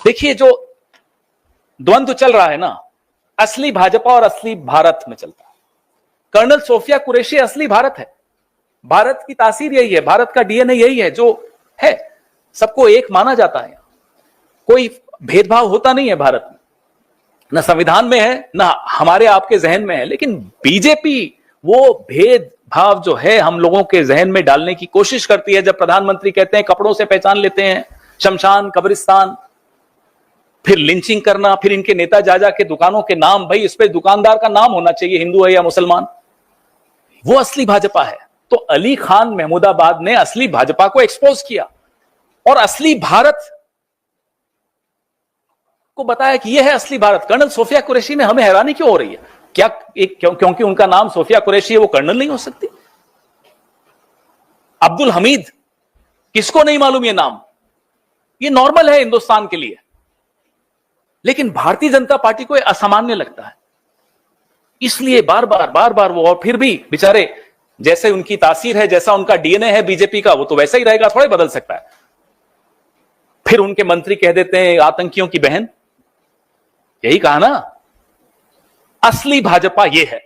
देखिए, जो द्वंद्व चल रहा है ना, असली भाजपा और असली भारत में चलता है। कर्नल सोफिया कुरैशी असली भारत है। भारत की तासीर यही है, भारत का डीएनए यही है जो है। सबको एक माना जाता है, कोई भेदभाव होता नहीं है भारत में, ना संविधान में है ना हमारे आपके जहन में है। लेकिन बीजेपी वो भेदभाव जो है हम लोगों के जहन में डालने की कोशिश करती है। जब प्रधानमंत्री कहते हैं कपड़ों से पहचान लेते हैं, शमशान, कब्रिस्तान, फिर लिंचिंग करना, फिर इनके नेता जाजा के दुकानों के नाम, भाई इस पे दुकानदार का नाम होना चाहिए, हिंदू है या मुसलमान। वो असली भाजपा है। तो अली खान महमूदाबाद ने असली भाजपा को एक्सपोज किया और असली भारत को बताया कि यह है असली भारत। कर्नल सोफिया कुरैशी में हमें हैरानी क्यों हो रही है? क्या क्योंकि उनका नाम सोफिया कुरैशी है वो कर्नल नहीं हो सकती? अब्दुल हमीद, किसको नहीं मालूम ये नाम? ये नॉर्मल है हिंदुस्तान के लिए, लेकिन भारतीय जनता पार्टी को असामान्य लगता है। इसलिए बार बार वो, और फिर भी बेचारे, जैसे उनकी तासीर है, जैसा उनका डीएनए है बीजेपी का, वो तो वैसा ही रहेगा, थोड़े बदल सकता है। फिर उनके मंत्री कह देते हैं आतंकियों की बहन। यही कहा ना, असली भाजपा ये है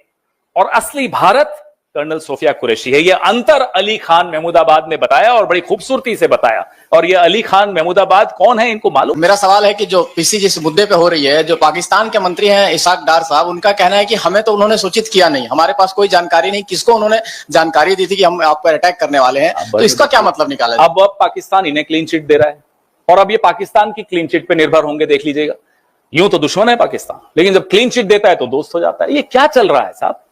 और असली भारत कर्नल सोफिया कुरैशी है। यह अंतर अली खान महमूदाबाद ने बताया और बड़ी खूबसूरती से बताया। और यह अली खान महमूदाबाद कौन है इनको मालूम? मेरा सवाल है कि जो पीसी जिस मुद्दे पे हो रही है, जो पाकिस्तान के मंत्री हैं इसाक डार साहब, उनका कहना है कि हमें तो उन्होंने सूचित किया नहीं, हमारे पास कोई जानकारी नहीं, किसको उन्होंने जानकारी दी थी कि हम आप पर अटैक करने वाले हैं। तो इसका क्या मतलब निकाला? अब पाकिस्तान इन्हें क्लीन चिट दे रहा है और अब ये पाकिस्तान की क्लीन चिट पे निर्भर होंगे, देख लीजिएगा। यूं तो दुश्मन है पाकिस्तान, लेकिन जब क्लीन चिट देता है तो दोस्त हो जाता है। ये क्या चल रहा है साहब?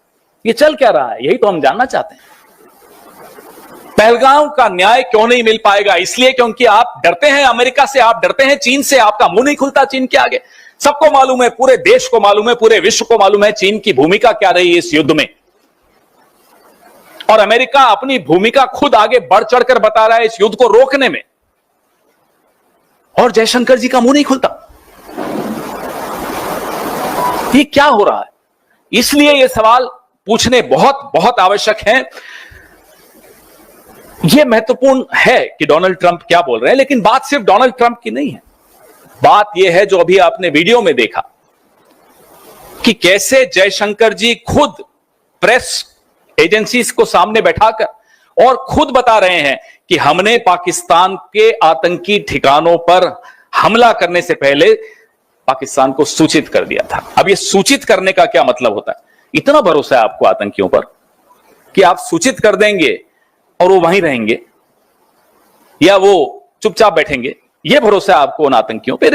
ये चल क्या रहा है? यही तो हम जानना चाहते हैं। पहलगाम का न्याय क्यों नहीं मिल पाएगा? इसलिए क्योंकि आप डरते हैं अमेरिका से, आप डरते हैं चीन से, आपका मुंह नहीं खुलता चीन के आगे। सबको मालूम है, पूरे देश को मालूम है, पूरे विश्व को मालूम है चीन की भूमिका क्या रही इस युद्ध में। और अमेरिका अपनी भूमिका खुद आगे बढ़ चढ़कर बता रहा है इस युद्ध को रोकने में, और जयशंकर जी का मुंह नहीं खुलता। ये क्या हो रहा है? इसलिए ये सवाल पूछने बहुत बहुत आवश्यक हैं। यह महत्वपूर्ण है कि डोनाल्ड ट्रंप क्या बोल रहे हैं, लेकिन बात सिर्फ डोनाल्ड ट्रंप की नहीं है। बात यह है जो अभी आपने वीडियो में देखा कि कैसे जयशंकर जी खुद प्रेस एजेंसीज को सामने बैठाकर और खुद बता रहे हैं कि हमने पाकिस्तान के आतंकी ठिकानों पर हमला करने से पहले पाकिस्तान को सूचित कर दिया था। अब ये सूचित करने का क्या मतलब होता है? इतना भरोसा है आपको आतंकियों पर कि आप सूचित कर देंगे और वो वहीं रहेंगे या वो चुपचाप बैठेंगे? ये भरोसा है आपको उन आतंकियों पे?